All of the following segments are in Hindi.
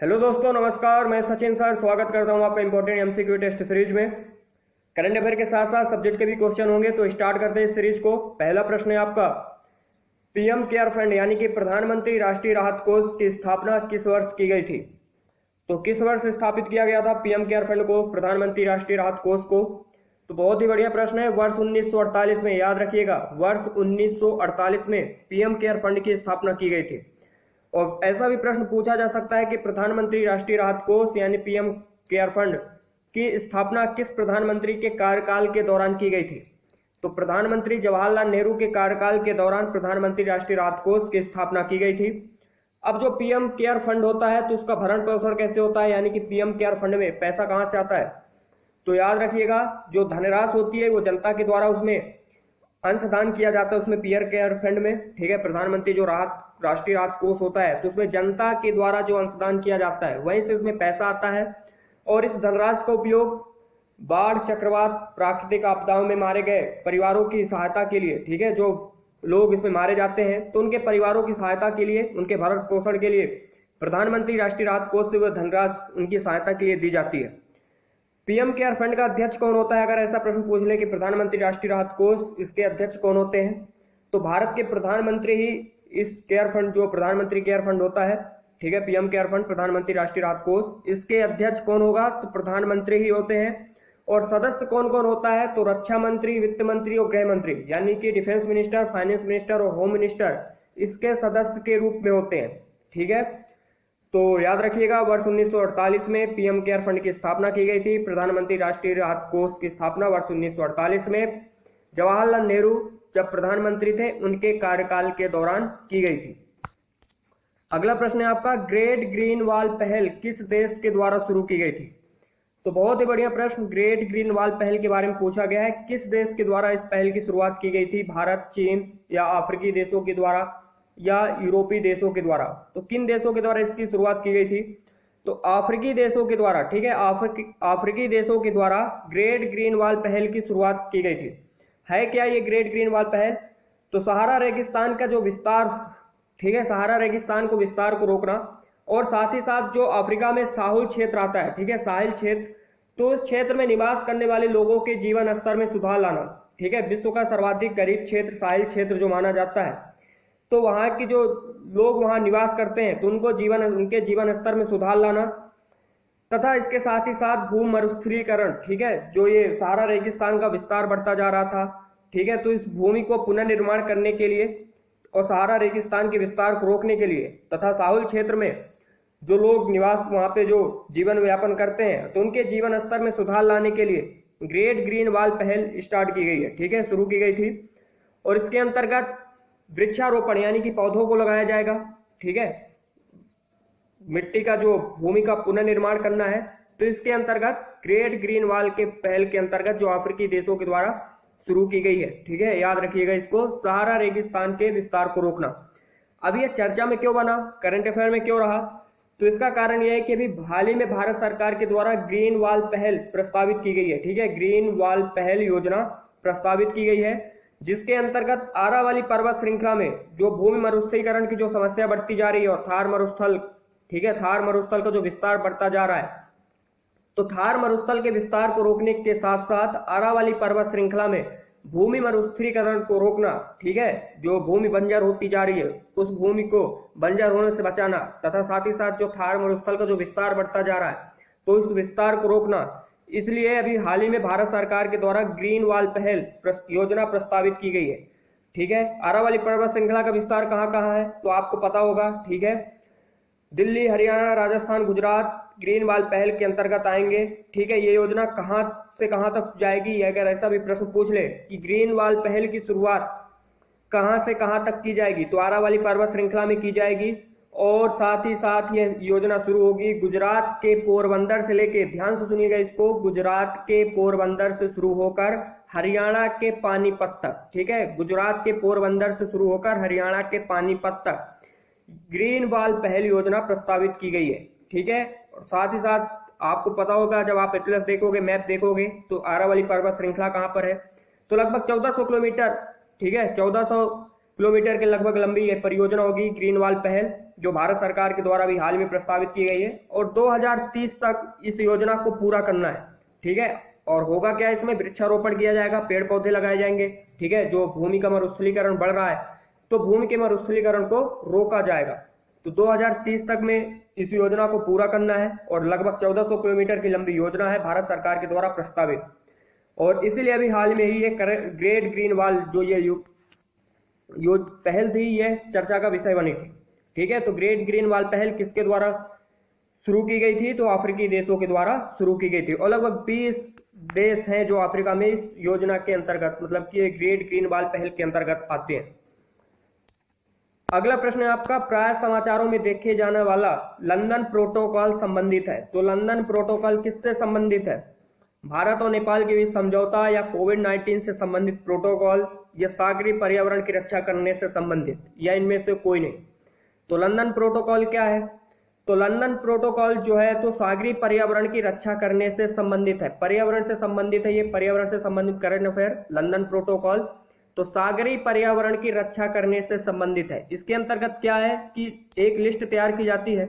हेलो दोस्तों, नमस्कार। मैं सचिन सर स्वागत करता हूं आपका इंपॉर्टेंट एमसीक्यू टेस्ट सीरीज में। करंट अफेयर के साथ साथ सब्जेक्ट के भी क्वेश्चन होंगे, तो स्टार्ट करते हैं इस सीरीज को। पहला प्रश्न है आपका, पीएम केयर फंड यानी कि प्रधानमंत्री राष्ट्रीय राहत कोष की स्थापना किस वर्ष की गई थी? तो किस वर्ष स्थापित किया गया था पीएम केयर फंड को, प्रधानमंत्री राष्ट्रीय राहत कोष को? तो बहुत ही बढ़िया प्रश्न है। वर्ष 1948 में, याद रखिएगा, वर्ष 1948 में पीएम केयर फंड की स्थापना की गई थी। और ऐसा भी प्रश्न पूछा जा सकता है कि प्रधानमंत्री राष्ट्रीय राहत कोष यानी पीएम केयर फंड की स्थापना किस प्रधानमंत्री के कार्यकाल के दौरान की गई थी? तो प्रधानमंत्री जवाहरलाल नेहरू के कार्यकाल के दौरान प्रधानमंत्री राष्ट्रीय राहत कोष की स्थापना की गई थी। अब जो पीएम केयर फंड होता है तो उसका भरण पोषण कैसे होता है, यानी कि पीएम केयर फंड में पैसा कहां से आता है? तो याद रखिएगा, जो धनराशि होती है वो जनता के द्वारा उसमें अंशदान किया जाता है, उसमें पीएम केयर फंड में। ठीक है, प्रधानमंत्री जो राष्ट्रीय राहत कोष होता है तो उसमें जनता के द्वारा जो अंशदान किया जाता है वहीं से उसमें पैसा आता है। और इस धनराशि का उपयोग बाढ़, चक्रवात, प्राकृतिक आपदाओं में मारे गए परिवारों की सहायता के लिए, ठीक है, जो लोग इसमें मारे जाते हैं तो उनके परिवारों की सहायता के लिए, उनके भरण पोषण के लिए प्रधानमंत्री राष्ट्रीय राहत कोष से वह धनराशि उनकी सहायता के लिए दी जाती है। पीएम केयर फंड का अध्यक्ष कौन होता है? अगर ऐसा प्रश्न पूछ ले कि प्रधानमंत्री राष्ट्रीय राहत कोष, इसके अध्यक्ष कौन होते हैं? तो भारत के प्रधानमंत्री ही इस केयर फंड, जो प्रधानमंत्री केयर फंड होता है, ठीक है, पीएम केयर फंड, प्रधानमंत्री राष्ट्रीय राहत कोष, इसके अध्यक्ष कौन होगा? तो प्रधानमंत्री ही होते हैं। और सदस्य कौन कौन होता है? तो रक्षा मंत्री, वित्त मंत्री और गृह मंत्री, यानी कि डिफेंस मिनिस्टर, फाइनेंस मिनिस्टर और होम मिनिस्टर इसके सदस्य के रूप में होते हैं। ठीक है, तो याद रखिएगा, वर्ष 1948 में पीएम केयर फंड की स्थापना की गई थी। प्रधानमंत्री राष्ट्रीय राहत कोष की स्थापना वर्ष 1948 में जवाहरलाल नेहरू जब प्रधानमंत्री थे उनके कार्यकाल के दौरान की गई थी। अगला प्रश्न है आपका, ग्रेट ग्रीन वॉल पहल किस देश के द्वारा शुरू की गई थी? तो बहुत ही बढ़िया प्रश्न, ग्रेट ग्रीन वॉल पहल के बारे में पूछा गया है। किस देश के द्वारा इस पहल की शुरुआत की गई थी? भारत, चीन या अफ्रीकी देशों के द्वारा या यूरोपीय देशों के द्वारा? तो किन देशों के द्वारा इसकी शुरुआत की गई थी? तो अफ्रीकी देशों के द्वारा। ठीक है, अफ्रीकी देशों के द्वारा ग्रेट ग्रीन वॉल पहल की शुरुआत की गई थी। है क्या ये ग्रेट ग्रीन वॉल पहल? तो सहारा रेगिस्तान का जो विस्तार, ठीक है, सहारा रेगिस्तान को विस्तार को रोकना, और साथ ही साथ जो अफ्रीका में साहुल क्षेत्र आता है, ठीक है, साहिल क्षेत्र, तो उस क्षेत्र में निवास करने वाले लोगों के जीवन स्तर में सुधार लाना। ठीक है, विश्व का सर्वाधिक गरीब क्षेत्र साहिल क्षेत्र जो माना जाता है, तो वहां की जो लोग वहां निवास करते हैं तो उनके जीवन स्तर में सुधार लाना, तथा इसके साथ ही साथ भू मरुस्थलीकरण, ठीक है, जो ये सहारा रेगिस्तान का विस्तार बढ़ता जा रहा था, ठीक है, तो इस भूमि को पुनर्निर्माण करने के लिए और सहारा रेगिस्तान के विस्तार को रोकने के लिए, तथा साहुल क्षेत्र में जो लोग निवास वहां पे जो जीवन व्यापन करते हैं तो उनके जीवन स्तर में सुधार लाने के लिए ग्रेट ग्रीन वॉल पहल स्टार्ट की गई है। ठीक है, शुरू की गई थी। और इसके अंतर्गत वृक्षारोपण यानी कि पौधों को लगाया जाएगा। ठीक है, मिट्टी का जो भूमि का पुनर्निर्माण करना है, तो इसके अंतर्गत ग्रेट ग्रीन वॉल के पहल के अंतर्गत जो अफ्रीकी देशों के द्वारा शुरू की गई है। ठीक है, याद रखिएगा इसको, सहारा रेगिस्तान के विस्तार को रोकना। अब ये चर्चा में क्यों बना, करंट अफेयर में क्यों रहा? तो इसका कारण यह है कि अभी हाल ही में भारत सरकार के द्वारा ग्रीन वॉल पहल प्रस्तावित की गई है। ठीक है, ग्रीन वॉल पहल योजना प्रस्तावित की गई है, जिसके अंतर्गत आरावली पर्वत श्रृंखला में जो भूमि मरुस्थलीकरण की जो समस्या बढ़ती जा रही है और थार मरुस्थल, ठीक है, थार मरुस्थल का जो विस्तार बढ़ता जा रहा है, तो थार मरुस्थल के विस्तार को रोकने के साथ साथ आरावली पर्वत श्रृंखला में भूमि मरुस्थलीकरण को रोकना, ठीक है, जो भूमि बंजर होती जा रही है उस भूमि को बंजर होने से बचाना, तथा साथ ही साथ जो थार मरुस्थल का जो विस्तार बढ़ता जा रहा है तो इस विस्तार को रोकना। इसलिए अभी हाल ही में भारत सरकार के द्वारा ग्रीन वॉल पहल योजना प्रस्तावित की गई है। ठीक है, आरावली पर्वत श्रृंखला का विस्तार कहाँ कहाँ है तो आपको पता होगा। ठीक है, दिल्ली, हरियाणा, राजस्थान, गुजरात ग्रीन वॉल पहल के अंतर्गत आएंगे। ठीक है, ये योजना कहां से कहां तक जाएगी, अगर ऐसा भी प्रश्न पूछ ले कि ग्रीन वॉल पहल की शुरुआत कहां से कहां तक की जाएगी, तो आरावली पर्वत श्रृंखला में की जाएगी। और साथ ही साथ ये योजना शुरू होगी गुजरात के पोरबंदर से लेके, ध्यान से सुनिएगा इसको, गुजरात के पोरबंदर से शुरू होकर हरियाणा के पानीपत तक। ठीक है, गुजरात के पोरबंदर से शुरू होकर हरियाणा के पानीपत तक ग्रीन वॉल पहल योजना प्रस्तावित की गई है। ठीक है, और साथ ही साथ आपको पता होगा, जब आप एटलस देखोगे, मैप देखोगे, तो आरावली पर्वत श्रृंखला कहां पर है, तो लगभग 1400 किलोमीटर, ठीक है, 1400 किलोमीटर के लगभग लंबी यह परियोजना होगी ग्रीन वॉल पहल, जो भारत सरकार के द्वारा भी हाल में प्रस्तावित की गई है, और 2030 तक इस योजना को पूरा करना है। ठीक है, और होगा क्या, इसमें वृक्षारोपण किया जाएगा, पेड़ पौधे लगाए जाएंगे। ठीक है, जो भूमि का मरुस्थलीकरण बढ़ रहा है तो भूमि के मरुस्थलीकरण को रोका जाएगा। तो 2030 तक में इस योजना को पूरा करना है, और लगभग 1400 किलोमीटर की लंबी योजना है भारत सरकार के द्वारा प्रस्तावित। और इसीलिए अभी हाल में ही ये ग्रेट ग्रीन वॉल जो ये पहल थी, ये चर्चा का विषय बनी थी। ठीक है, तो ग्रेट ग्रीन वॉल पहल किसके द्वारा शुरू की गई थी, तो अफ्रीकी देशों के द्वारा शुरू की गई थी, और लगभग 20 देश हैं जो अफ्रीका में इस योजना के अंतर्गत, मतलब कि ग्रेट ग्रीन वॉल पहल के अंतर्गत आते हैं। अगला प्रश्न है आपका, प्राय समाचारों में देखे जाने वाला लंदन प्रोटोकॉल संबंधित है। तो लंदन प्रोटोकॉल किससे संबंधित है? भारत और नेपाल के बीच समझौता, या कोविड-19 से संबंधित प्रोटोकॉल, या सागरीय पर्यावरण की रक्षा करने से संबंधित, या इनमें से कोई नहीं। तो लंदन प्रोटोकॉल क्या है? तो लंदन प्रोटोकॉल जो है तो सागरीय पर्यावरण की रक्षा करने से संबंधित है, पर्यावरण से संबंधित है। ये पर्यावरण से संबंधित करंट अफेयर लंदन प्रोटोकॉल, तो सागरीय पर्यावरण की रक्षा करने से संबंधित है। इसके अंतर्गत क्या है कि एक लिस्ट तैयार की जाती है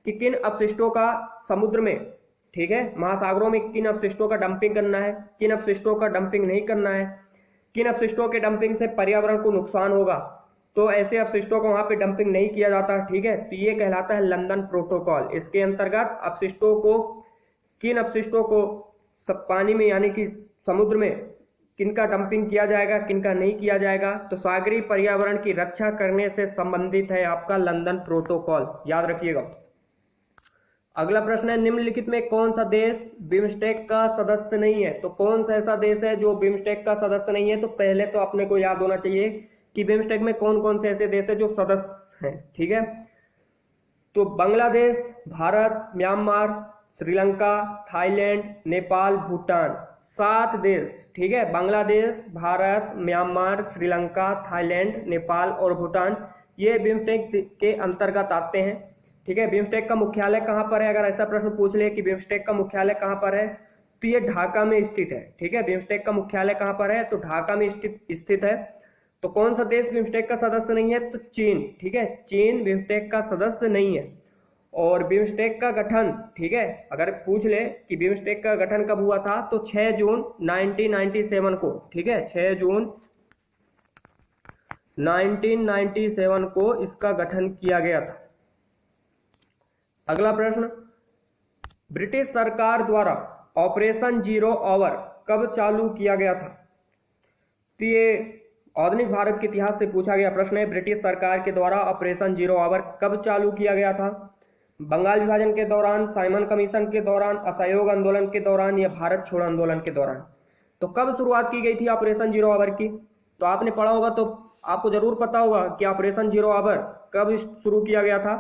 कि किन अपशिष्टों का समुद्र में, ठीक है, महासागरों में किन अपशिष्टों का डंपिंग करना है, किन अपशिष्टों का डंपिंग नहीं करना है, किन अपशिष्टों के डंपिंग से पर्यावरण को नुकसान होगा, तो ऐसे अपशिष्टों को वहां पे डंपिंग नहीं किया जाता। ठीक है, तो ये कहलाता है लंदन प्रोटोकॉल। इसके अंतर्गत अपशिष्टों को, किन अपशिष्टों को सब पानी में यानी कि समुद्र में किनका डंपिंग किया जाएगा, किनका नहीं किया जाएगा, तो सागरीय पर्यावरण की रक्षा करने से संबंधित है आपका लंदन प्रोटोकॉल, याद रखिएगा। अगला प्रश्न है, निम्नलिखित में कौन सा देश बिम्स्टेक का सदस्य नहीं है? तो कौन सा ऐसा देश है जो बिम्स्टेक का सदस्य नहीं है? तो पहले तो अपने को याद होना चाहिए कि बिम्स्टेक में कौन कौन से ऐसे देश है जो सदस्य हैं। ठीक है, तो बांग्लादेश, भारत, म्यांमार, श्रीलंका, थाईलैंड, नेपाल, भूटान, 7 देश। ठीक है, बांग्लादेश, भारत, म्यांमार, श्रीलंका, थाईलैंड, नेपाल और भूटान, ये बिम्स्टेक के अंतर्गत आते हैं। ठीक है, बिम्स्टेक का मुख्यालय कहाँ पर है? अगर ऐसा प्रश्न पूछ ले कि बिम्स्टेक का मुख्यालय कहाँ पर है, तो ये ढाका में स्थित है। ठीक है, बिम्स्टेक का मुख्यालय कहाँ पर है? तो ढाका में स्थित है। तो कौन सा देश बिम्स्टेक का सदस्य नहीं है? तो चीन। ठीक है, चीन बिम्स्टेक का सदस्य नहीं है। और बिम्स्टेक का गठन, ठीक है, अगर पूछ ले कि बिम्स्टेक का गठन कब हुआ था, तो 6 जून 1997 को। ठीक है, 6 जून 1997 को इसका गठन किया गया था। अगला प्रश्न, ब्रिटिश सरकार द्वारा ऑपरेशन जीरो आवर कब चालू किया गया था? तो ये आधुनिक भारत के इतिहास से पूछा गया प्रश्न है। ब्रिटिश सरकार के द्वारा ऑपरेशन जीरो आवर कब चालू किया गया था? बंगाल विभाजन के दौरान, साइमन कमीशन के दौरान, असहयोग आंदोलन के दौरान, या भारत छोड़ो आंदोलन के दौरान? तो कब शुरुआत की गई थी ऑपरेशन जीरो आवर की? तो आपने पढ़ा होगा तो आपको जरूर पता होगा कि ऑपरेशन जीरो आवर कब शुरू किया गया था।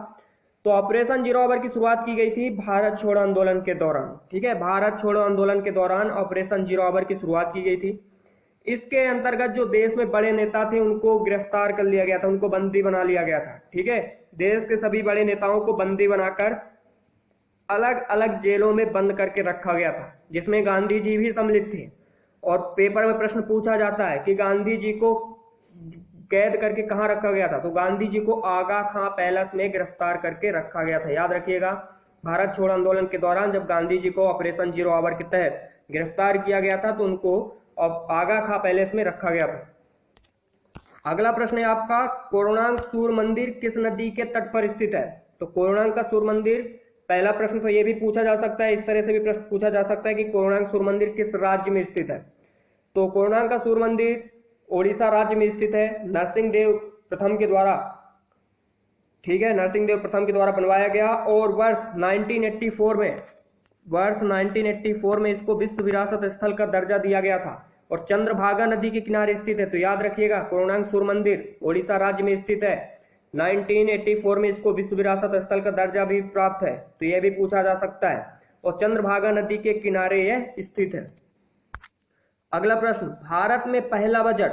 तो ऑपरेशन जीरो आवर की शुरुआत की गई थी भारत छोड़ो आंदोलन के दौरान। ठीक है, भारत छोड़ो आंदोलन के दौरान ऑपरेशन जीरो आवर की शुरुआत की गई थी। इसके अंतर्गत जो देश में बड़े नेता थे उनको गिरफ्तार कर लिया गया था, उनको बंदी बना लिया गया था। ठीक है, देश के सभी बड़े नेताओं को बंदी बनाकर अलग अलग जेलों में बंद करके रखा गया था, जिसमें गांधी जी भी सम्मिलित थे। और पेपर में प्रश्न पूछा जाता है कि गांधी जी को कैद करके कहाँ रखा गया था? तो गांधी जी को आगा खां पैलेस में गिरफ्तार करके रखा गया था, याद रखिएगा। भारत छोड़ो आंदोलन के दौरान जब गांधी जी को ऑपरेशन जीरो आवर के तहत गिरफ्तार किया गया था तो उनको आगा खां पैलेस में रखा गया था। अगला प्रश्न है आपका, कोणार्क सूर्य मंदिर किस नदी के तट पर स्थित है? तो कोणार्क का सूर्य मंदिर, पहला प्रश्न तो ये भी पूछा जा सकता है, इस तरह से भी प्रश्न पूछा जा सकता है कि कोणार्क सूर्य मंदिर किस राज्य में स्थित है? तो कोणार्क का सूर्य मंदिर ओडिशा राज्य में स्थित है, नरसिंहदेव प्रथम के द्वारा। ठीक है, नरसिंहदेव प्रथम के द्वारा बनवाया गया, और वर्ष 1984 में इसको विश्व विरासत स्थल का दर्जा दिया गया था, और चंद्रभागा नदी के किनारे स्थित है। तो याद रखिएगा, कोणार्क सूर्य मंदिर ओडिशा राज्य में स्थित है। 1984 में इसको विश्व विरासत स्थल का दर्जा भी प्राप्त है, तो यह भी पूछा जा सकता है, और चंद्रभागा नदी के किनारे यह स्थित है। अगला प्रश्न, भारत में पहला बजट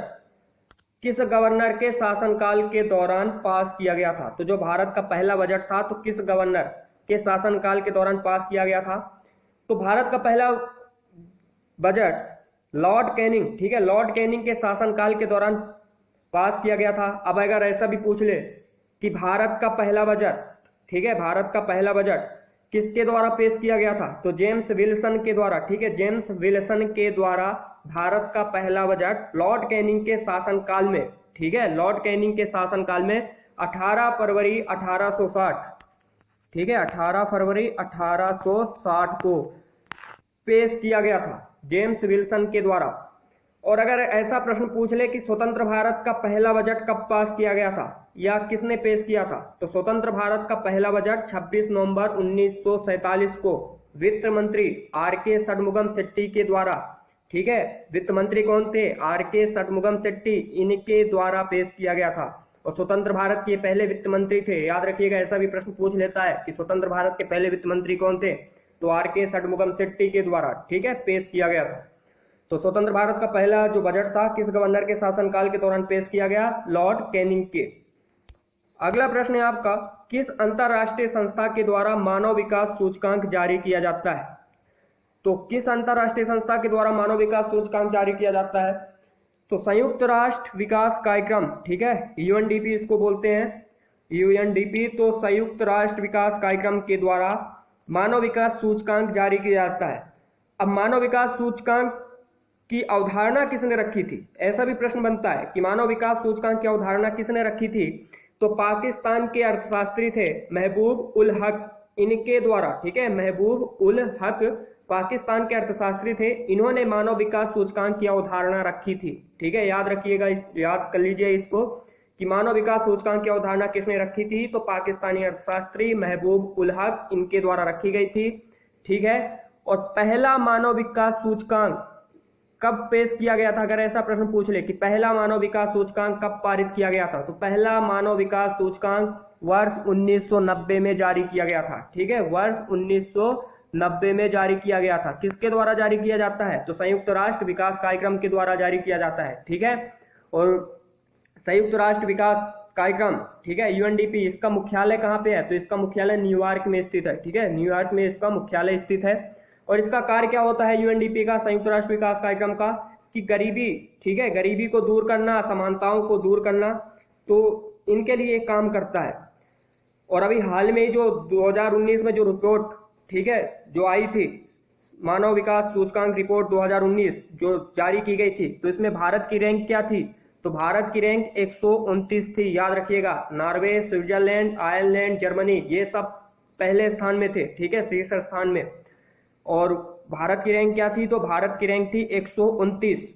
किस गवर्नर के शासनकाल के दौरान पास किया गया था? तो जो भारत का पहला बजट था तो किस गवर्नर के शासनकाल के दौरान पास किया गया था? तो भारत का पहला बजट लॉर्ड कैनिंग, ठीक है, लॉर्ड कैनिंग के शासनकाल के दौरान पास किया गया था। अब अगर ऐसा भी पूछ ले कि भारत का पहला बजट, ठीक है, भारत का पहला बजट किसके द्वारा पेश किया गया था, तो जेम्स विल्सन के द्वारा, ठीक है, जेम्स विल्सन के द्वारा भारत का पहला बजट लॉर्ड कैनिंग के शासनकाल में, ठीक है, लॉर्ड कैनिंग के शासनकाल में 18 फरवरी 1860, ठीक है, 18 फरवरी 1860 को पेश किया गया था जेम्स विल्सन के द्वारा। और अगर ऐसा प्रश्न पूछ ले कि स्वतंत्र भारत का पहला बजट कब पास किया गया था या किसने पेश किया था, तो स्वतंत्र भारत का पहला बजट 26 नवंबर 1947 को वित्त मंत्री आर के षणमुगम शेट्टी के द्वारा, ठीक है, वित्त मंत्री कौन थे, आर के षणमुगम शेट्टी, इनके द्वारा पेश किया गया था। और स्वतंत्र भारत के पहले वित्त मंत्री थे, याद रखिएगा, ऐसा भी प्रश्न पूछ लेता है कि स्वतंत्र भारत के पहले वित्त मंत्री कौन थे, तो आर के षणमुगम शेट्टी के द्वारा, ठीक है, पेश किया गया था। तो स्वतंत्र भारत का पहला जो बजट था किस गवर्नर के शासनकाल के दौरान पेश किया गया, लॉर्ड कैनिंग के। अगला प्रश्न है आपका, किस अंतरराष्ट्रीय संस्था के द्वारा मानव विकास सूचकांक जारी किया जाता है, तो किस अंतरराष्ट्रीय संस्था के द्वारा मानव विकास सूचकांक जारी किया जाता है, तो संयुक्त राष्ट्र विकास कार्यक्रम, ठीक है, यूएनडीपी इसको बोलते हैं, यूएनडीपी। तो संयुक्त राष्ट्र विकास कार्यक्रम के द्वारा मानव विकास सूचकांक जारी किया जाता है। अब मानव विकास सूचकांक की अवधारणा किसने रखी थी, ऐसा भी प्रश्न बनता है कि मानव विकास सूचकांक की अवधारणा किसने रखी थी, तो पाकिस्तान के अर्थशास्त्री थे महबूब उल हक, इनके द्वारा, ठीक है, महबूब उल हक पाकिस्तान के अर्थशास्त्री थे, इन्होंने मानव विकास सूचकांक की अवधारणा रखी थी, ठीक है, याद रखिएगा, याद कर लीजिए इसको कि मानव विकास सूचकांक की अवधारणा किसने रखी थी, तो पाकिस्तानी अर्थशास्त्री महबूब उल हक, इनके द्वारा रखी गई थी, ठीक है। और पहला मानव विकास सूचकांक कब पेश किया गया था, अगर ऐसा प्रश्न पूछ ले कि पहला मानव विकास सूचकांक कब पारित किया गया था, तो पहला मानव विकास सूचकांक वर्ष 1990 में जारी किया गया था, ठीक है, वर्ष 1990 में जारी किया गया था। किसके द्वारा जारी किया जाता है, तो संयुक्त राष्ट्र विकास कार्यक्रम के द्वारा जारी किया जाता है, ठीक है। और संयुक्त राष्ट्र विकास कार्यक्रम, ठीक है, यूएनडीपी, इसका मुख्यालय कहाँ पे है, तो इसका मुख्यालय न्यूयॉर्क में स्थित है, ठीक है, न्यूयॉर्क में इसका मुख्यालय स्थित है। और इसका कार्य क्या होता है यूएनडीपी का, संयुक्त राष्ट्र विकास कार्यक्रम का, कि गरीबी, ठीक है, गरीबी को दूर करना, असमानताओं को दूर करना, तो इनके लिए काम करता है। और अभी हाल में जो 2019 में जो रिपोर्ट, ठीक है, जो आई थी मानव विकास सूचकांक रिपोर्ट 2019 जो जारी की गई थी, तो इसमें भारत की रैंक क्या थी, तो भारत की रैंक 129 थी, याद रखिएगा। नॉर्वे, स्विट्जरलैंड, आयरलैंड, जर्मनी, ये सब पहले स्थान में थे, ठीक है, शीर्ष स्थान में। और भारत की रैंक क्या थी, तो भारत की रैंक थी 129।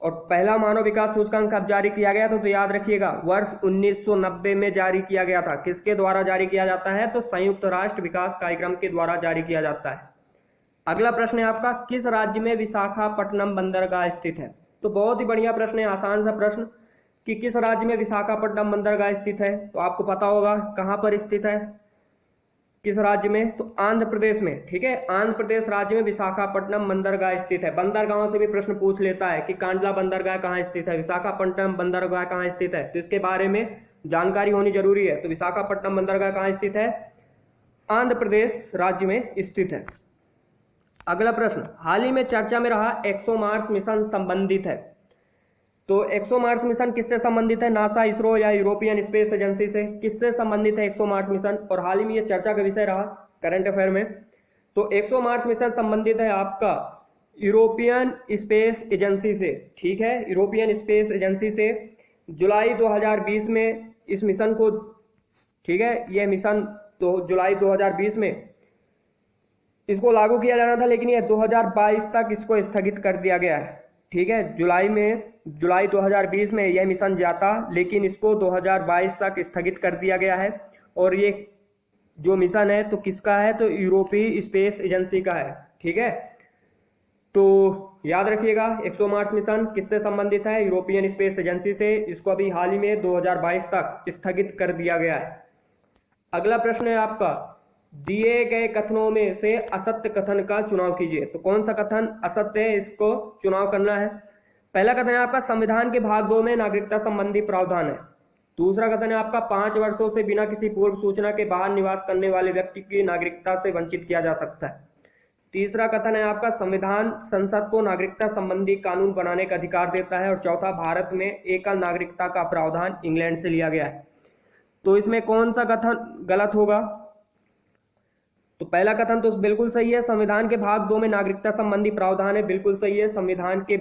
और पहला मानव विकास सूचकांक कब जारी किया गया था, तो याद रखिएगा वर्ष 1990 में जारी किया गया था। किसके द्वारा जारी किया जाता है, तो संयुक्त राष्ट्र विकास कार्यक्रम के द्वारा जारी किया जाता है। अगला प्रश्न है आपका, किस राज्य में विशाखापट्टनम बंदरगाह स्थित है, तो बहुत ही बढ़िया प्रश्न है, आसान सा प्रश्न कि किस राज्य में विशाखापट्टनम बंदरगाह स्थित है, तो आपको पता होगा कहां पर स्थित है, किस राज्य में, तो आंध्र प्रदेश में, ठीक है, आंध्र प्रदेश राज्य में विशाखापट्टनम बंदरगाह स्थित है। बंदरगाहों से भी प्रश्न पूछ लेता है कि कांडला बंदरगाह कहाँ स्थित है, विशाखापट्टनम बंदरगाह कहाँ स्थित है, तो इसके बारे में जानकारी होनी जरूरी है। तो विशाखापट्टनम बंदरगाह कहाँ स्थित है, आंध्र प्रदेश राज्य में स्थित है। अगला प्रश्न, हाल ही में चर्चा में रहा एक्सोमार्स मिशन संबंधित है, तो एक्सोमार्स मिशन किससे संबंधित है, नासा, इसरो या यूरोपियन स्पेस एजेंसी से, किससे संबंधित है एक्सोमार्स मिशन, और हाल ही में यह चर्चा का विषय रहा करंट अफेयर में। तो एक्सोमार्स मिशन संबंधित है आपका यूरोपियन स्पेस एजेंसी से, ठीक है, यूरोपियन स्पेस एजेंसी से। जुलाई 2020 में इस मिशन को, ठीक है, यह मिशन तो जुलाई 2020 में इसको लागू किया जाना था, लेकिन यह 2022 तक इसको स्थगित कर दिया गया है, ठीक है। जुलाई 2020 में यह मिशन जाता, लेकिन इसको 2022 तक स्थगित कर दिया गया है। और ये जो मिशन है तो किसका है, तो यूरोपीय स्पेस एजेंसी का है, ठीक है। तो याद रखिएगा एक्सोमार्स मिशन किससे संबंधित है, यूरोपियन स्पेस एजेंसी से। इसको अभी हाल ही में 2022 तक स्थगित कर दिया गया है। अगला प्रश्न है आपका, दिए गए कथनों में से असत्य कथन का चुनाव कीजिए, तो कौन सा कथन असत्य है, इसको चुनाव करना है। पहला कथन है आपका, संविधान के भाग 2 में नागरिकता संबंधी प्रावधान है। दूसरा कथन है आपका, 5 वर्षों से बिना किसी पूर्व सूचना के बाहर निवास करने वाले व्यक्ति की नागरिकता से वंचित किया जा सकता है। तीसरा कथन है आपका संविधान संसद को नागरिकता संबंधी कानून बनाने का अधिकार देता है। और चौथा, भारत में एकल नागरिकता का प्रावधान इंग्लैंड से लिया गया है। तो इसमें कौन सा कथन गलत होगा? तो पहला कथन तो बिल्कुल सही है, संविधान के भाग 2 में नागरिकता संबंधी प्रावधान है, बिल्कुल सही है। संविधान के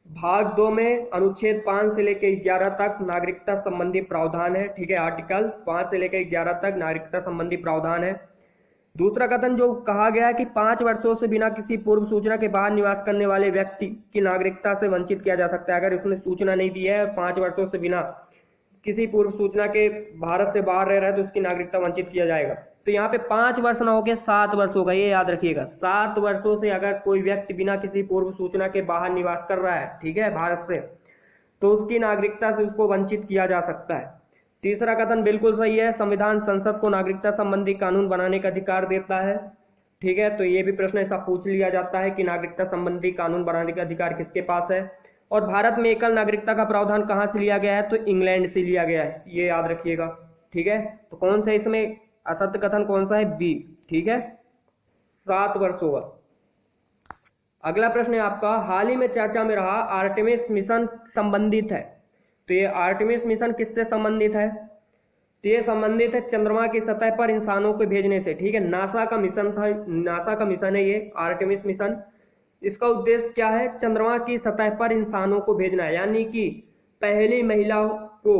भाग 2 में अनुच्छेद 5 से लेकर 11 तक नागरिकता संबंधी प्रावधान है, ठीक है। आर्टिकल 5 से लेकर 11 तक नागरिकता संबंधी प्रावधान है। दूसरा कथन जो कहा गया है कि 5 वर्षों से बिना किसी पूर्व सूचना के बाहर निवास करने वाले व्यक्ति की नागरिकता से वंचित किया जा सकता है। अगर उसने सूचना नहीं दी है, 5 वर्षों से बिना किसी पूर्व सूचना के भारत से बाहर रह रहा है, तो उसकी नागरिकता वंचित किया जाएगा। तो यहाँ पे 5 वर्ष ना होके 7 वर्ष होगा, ये याद रखिएगा। 7 वर्षों से अगर कोई व्यक्ति बिना किसी पूर्व सूचना के बाहर निवास कर रहा है, ठीक है, भारत से, तो उसकी नागरिकता से उसको वंचित किया जा सकता है। तीसरा कथन बिल्कुल सही है, संविधान संसद को नागरिकता संबंधी कानून बनाने का अधिकार देता है, ठीक है। तो ये भी प्रश्न ऐसा पूछ लिया जाता है कि नागरिकता संबंधी कानून बनाने का अधिकार किसके पास है। और भारत में एकल नागरिकता का प्रावधान कहाँ से लिया गया है? तो इंग्लैंड से लिया गया है, ये याद रखिएगा, ठीक है। तो कौन सा इसमें असत्य कथन कौन सा है? बी, ठीक है, 7 वर्ष होगा। अगला प्रश्न है आपका, हाल ही में चर्चा में रहा आर्टेमिस मिशन संबंधित है। तो ये आर्टेमिस मिशन किससे संबंधित है? तो ये संबंधित है चंद्रमा की सतह पर इंसानों को भेजने से, ठीक है। नासा का मिशन था, नासा का मिशन है ये आर्टेमिस मिशन। इसका उद्देश्य क्या है? चंद्रमा की सतह पर इंसानों को भेजना है, यानी कि पहली महिला को,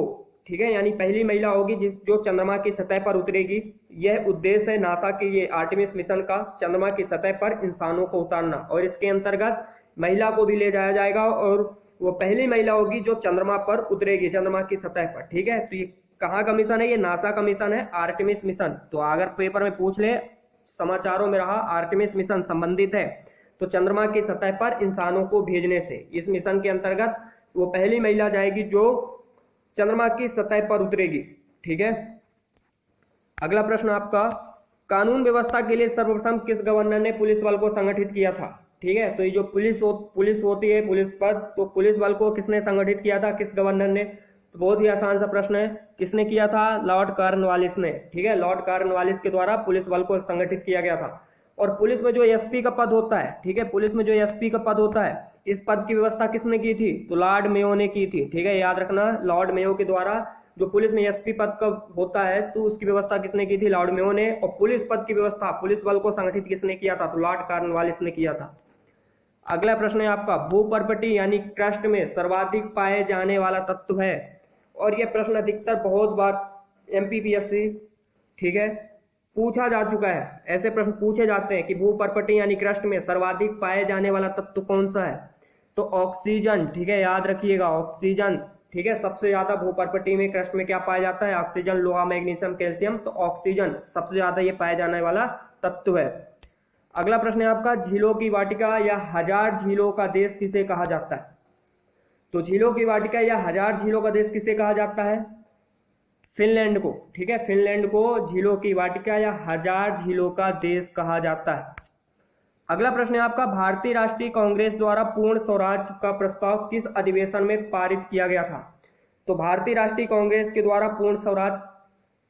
ठीक है, यानी पहली महिला होगी जो चंद्रमा की सतह पर उतरेगी। यह उद्देश्य है नासा के ये आर्टेमिस मिशन का, चंद्रमा की सतह पर इंसानों को उतारना। और इसके अंतर्गत महिला को भी ले जाया जाएगा और वो पहली महिला होगी जो चंद्रमा पर उतरेगी, चंद्रमा की सतह पर, ठीक है। तो ये कहाँ का मिशन है? ये नासा का मिशन है, आर्टेमिस मिशन। तो अगर पेपर में पूछ ले, समाचारों में रहा आर्टेमिस मिशन संबंधित है तो चंद्रमा की सतह पर इंसानों को भेजने से, इस मिशन के अंतर्गत वो पहली महिला जाएगी जो चंद्रमा की सतह पर उतरेगी, ठीक है। अगला प्रश्न आपका, कानून व्यवस्था के लिए सर्वप्रथम किस गवर्नर ने पुलिस बल को संगठित किया था? ठीक है, तो ये जो पुलिस होती है, पुलिस पद, तो पुलिस बल को किसने संगठित किया था, किस गवर्नर ने? तो बहुत ही आसान सा प्रश्न है, किसने किया था? लॉर्ड कॉर्नवालिस ने, ठीक है। लॉर्ड कॉर्नवालिस के द्वारा पुलिस बल को संगठित किया गया था। और पुलिस में जो एसपी का पद होता है, ठीक है, पुलिस में जो एसपी का पद होता है, इस पद की व्यवस्था किसने की थी? तो लॉर्ड मेयो ने की थी, ठीक है, याद रखना। लॉर्ड मेयो के द्वारा जो पुलिस में एसपी पद का होता है, तो उसकी व्यवस्था किसने की थी? लॉर्ड मेयो ने। और पुलिस पद की व्यवस्था, पुलिस बल को संगठित किसने किया था? तो लॉर्ड कॉर्नवालिस ने किया था। अगला प्रश्न है आपका, भूपर्पटी यानी क्रस्ट में सर्वाधिक पाए जाने वाला तत्व है। और यह प्रश्न अधिकतर बहुत बार एमपीपीएससी, ठीक है, पूछा जा चुका है। ऐसे प्रश्न पूछे जाते हैं कि भूपर्पटी यानी क्रस्ट में सर्वाधिक पाए जाने वाला तत्व कौन सा है? तो ऑक्सीजन, ठीक है, याद रखिएगा, ऑक्सीजन, ठीक है। सबसे ज्यादा भूपर्पटी में, क्रस्ट में क्या पाया जाता है? ऑक्सीजन, लोहा, मैग्नीशियम, कैल्शियम। तो ऑक्सीजन सबसे ज्यादा ये पाया जाने वाला तत्व है। अगला प्रश्न है आपका, झीलों की वाटिका या हजार झीलों का देश किसे कहा जाता है? तो झीलों की वाटिका या हजार झीलों का देश किसे कहा जाता है? फिनलैंड को, ठीक है, फिनलैंड को झीलों की वाटिका या हजार झीलों का देश कहा जाता है। अगला प्रश्न है आपका, भारतीय राष्ट्रीय कांग्रेस द्वारा पूर्ण स्वराज का प्रस्ताव किस अधिवेशन में पारित किया गया था? तो भारतीय राष्ट्रीय कांग्रेस के द्वारा पूर्ण स्वराज,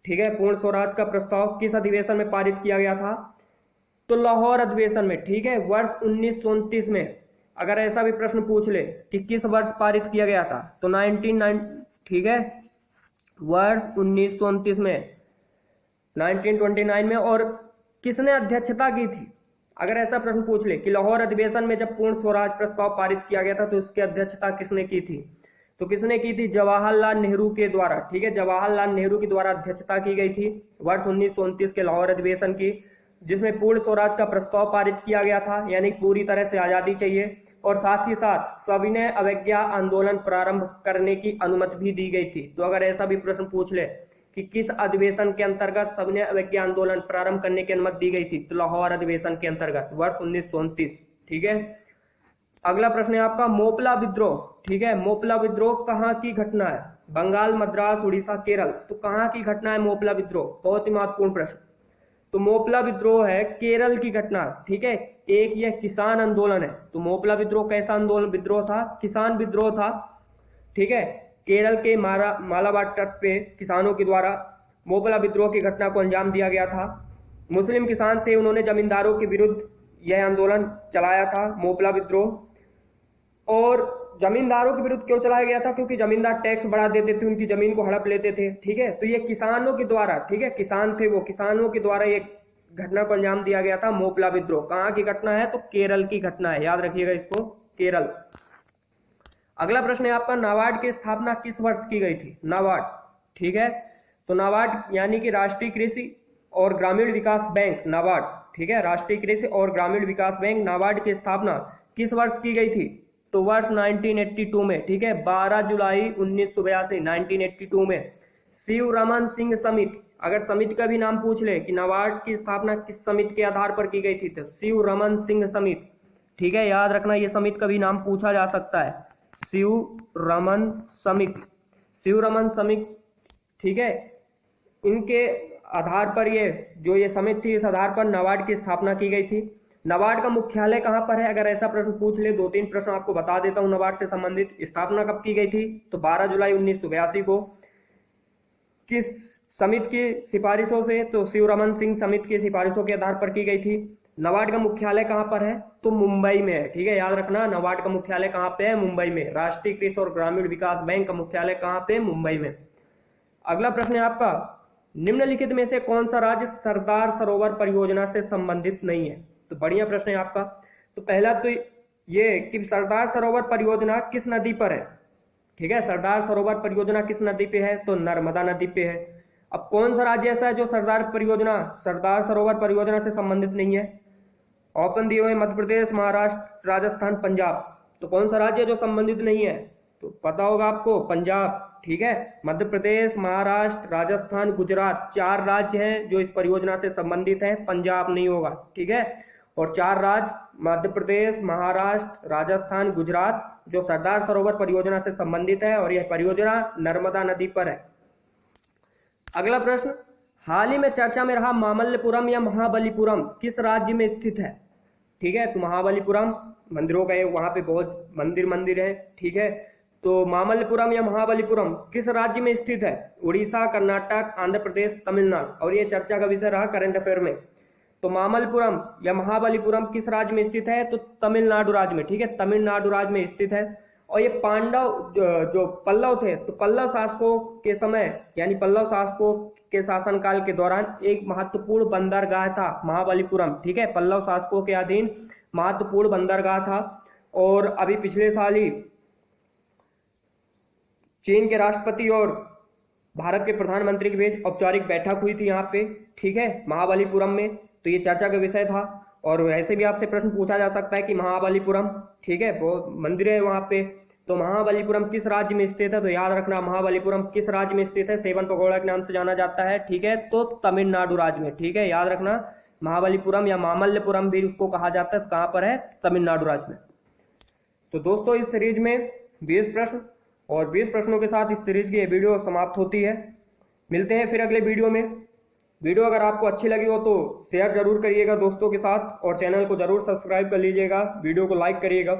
ठीक है, पूर्ण स्वराज का प्रस्ताव किस अधिवेशन में पारित किया गया था? तो लाहौर अधिवेशन में, ठीक है, वर्ष 1929 में। अगर ऐसा भी प्रश्न पूछ ले कि किस वर्ष पारित किया गया था, तो 1929, ठीक है, वर्ष 1929 में, 1929 में। और किसने अध्यक्षता की थी? अगर ऐसा प्रश्न पूछ ले कि लाहौर अधिवेशन में जब पूर्ण स्वराज प्रस्ताव पारित किया गया था तो उसकी अध्यक्षता किसने की थी? तो किसने की थी? जवाहरलाल नेहरू के द्वारा, ठीक है, जवाहरलाल नेहरू के द्वारा अध्यक्षता की गई थी वर्ष 1929 के लाहौर अधिवेशन की, जिसमें पूर्ण स्वराज का प्रस्ताव पारित किया गया था, यानी पूरी तरह से आजादी चाहिए। और साथ ही साथ सविनय अवज्ञा आंदोलन प्रारंभ करने की अनुमति भी दी गई थी। तो अगर ऐसा भी प्रश्न पूछ ले कि किस अधिवेशन के अंतर्गत सविनय अवज्ञा आंदोलन प्रारंभ करने की अनुमति दी गई थी, तो लाहौर अधिवेशन के अंतर्गत वर्ष 1929, ठीक है। अगला प्रश्न है आपका, मोपला विद्रोह, ठीक है, मोपला विद्रोह कहाँ की घटना है? बंगाल, मद्रास, उड़ीसा, केरल। तो कहाँ की घटना है मोपला विद्रोह? बहुत ही महत्वपूर्ण प्रश्न। तो मोपला विद्रोह है केरल की घटना, ठीक है। एक यह किसान आंदोलन है। तो मोपला विद्रोह कैसा आंदोलन, विद्रोह था? किसान विद्रोह था, ठीक है। केरल के मालाबार तट पे किसानों के द्वारा मोपला विद्रोह की घटना को अंजाम दिया गया था। मुस्लिम किसान थे, उन्होंने जमींदारों के विरुद्ध यह आंदोलन चलाया था, मोपला विद्रोह। और जमींदारों के विरुद्ध क्यों चलाया गया था? क्योंकि जमींदार टैक्स बढ़ा देते थे, उनकी जमीन को हड़प लेते थे, ठीक है। तो ये किसानों के द्वारा, ठीक है, किसान थे वो, किसानों के द्वारा ये घटना को अंजाम दिया गया था, मोपला विद्रोह। कहाँ की घटना है? तो केरल की घटना है, याद रखिएगा इसको, केरल। अगला प्रश्न है आपका, नाबार्ड की स्थापना किस वर्ष की गई थी? नाबार्ड, ठीक है। तो नाबार्ड यानी कि राष्ट्रीय कृषि और ग्रामीण विकास बैंक, नाबार्ड, ठीक है, राष्ट्रीय कृषि और ग्रामीण विकास बैंक, नाबार्ड की स्थापना किस वर्ष की गई थी? तो वर्ष 1982 में, ठीक है, 12 जुलाई 1982, 1982 में। शिवरमन सिंह समिति, अगर समिति का भी नाम पूछ ले कि नाबार्ड की स्थापना किस समिति के आधार पर की गई थी, तो शिवरमन सिंह समिति, ठीक है, याद रखना, ये समिति का भी नाम पूछा जा सकता है, शिवरमन समिति, शिवरमन समिति, ठीक है। इनके आधार पर ये समिति थी, इस आधार पर नाबार्ड की स्थापना की गई थी। नाबार्ड का मुख्यालय कहां पर है? अगर ऐसा प्रश्न पूछ ले, 2-3 प्रश्न आपको बता देता हूं नाबार्ड से संबंधित। स्थापना कब की गई थी? तो 12 जुलाई 1982 को। किस समिति की सिफारिशों से? तो शिवरमन सिंह समिति की सिफारिशों के आधार पर की गई थी। नाबार्ड का मुख्यालय कहां पर है? तो मुंबई में है, ठीक है, याद रखना, नाबार्ड का मुख्यालय कहां पे है? मुंबई में। राष्ट्रीय कृषि और ग्रामीण विकास बैंक का मुख्यालय कहां पे? मुंबई में। अगला प्रश्न है आपका, निम्नलिखित में से कौन सा राज्य सरदार सरोवर परियोजना से संबंधित नहीं है? तो बढ़िया प्रश्न है आपका। तो पहला तो ये कि सरदार सरोवर परियोजना किस नदी पर है, ठीक है, सरदार सरोवर परियोजना किस नदी पे है? तो नर्मदा नदी पे है। अब कौन सा राज्य ऐसा है जो सरदार सरोवर परियोजना से संबंधित नहीं है? ऑप्शन दिए हुए मध्य प्रदेश, महाराष्ट्र, राजस्थान, पंजाब। तो कौन सा राज्य जो संबंधित नहीं है? तो पता होगा आपको, पंजाब, ठीक है। मध्य प्रदेश, महाराष्ट्र, राजस्थान, गुजरात, 4 राज्य हैं जो इस परियोजना से संबंधित हैं, पंजाब नहीं होगा, ठीक है। और 4 राज्य मध्य प्रदेश, महाराष्ट्र, राजस्थान, गुजरात जो सरदार सरोवर परियोजना से संबंधित है, और यह परियोजना नर्मदा नदी पर है। अगला प्रश्न, हाल ही में चर्चा में रहा मामल्लपुरम या महाबलीपुरम किस राज्य में स्थित है? ठीक है, तो महाबलीपुरम मंदिरों का वहां पे बहुत मंदिर है, ठीक है। तो मामल्लपुरम या महाबलीपुरम किस राज्य में स्थित है? उड़ीसा, कर्नाटक, आंध्र प्रदेश, तमिलनाडु। और ये चर्चा का विषय रहा करंट अफेयर में। तो मामल्लपुरम या महाबलीपुरम किस राज्य में स्थित है? तो तमिलनाडु राज्य में, ठीक है, तमिलनाडु राज्य में स्थित है। और ये पांडव जो पल्लव थे, तो पल्लव शासकों के समय, यानी पल्लव शासकों के शासनकाल के दौरान एक महत्वपूर्ण बंदरगाह था महाबलीपुरम, ठीक है, पल्लव शासकों के अधीन महत्वपूर्ण बंदरगाह था। और अभी पिछले साल ही चीन के राष्ट्रपति और भारत के प्रधानमंत्री के बीच औपचारिक बैठक हुई थी यहाँ पे, ठीक है, महाबलीपुरम में। तो ये चर्चा का विषय था। और ऐसे भी आपसे प्रश्न पूछा जा सकता है कि महाबलीपुरम, ठीक है, बहुत मंदिर है वहां पे, तो महाबलीपुरम किस राज्य में स्थित है? तो याद रखना, महाबलीपुरम किस राज्य में स्थित है? सेवन पगोड़ा के नाम से जाना जाता है, ठीक है, तो तमिलनाडु राज्य में, ठीक है, याद रखना, महाबलीपुरम या मामल्लपुरम भी उसको कहा जाता है, कहां पर है? तमिलनाडु राज्य में। तो दोस्तों, इस सीरीज में 20 प्रश्न और 20 प्रश्नों के साथ इस सीरीज की ये वीडियो समाप्त होती है। मिलते हैं फिर अगले वीडियो में। वीडियो अगर आपको अच्छी लगी हो तो शेयर जरूर करिएगा दोस्तों के साथ, और चैनल को जरूर सब्सक्राइब कर लीजिएगा, वीडियो को लाइक करिएगा।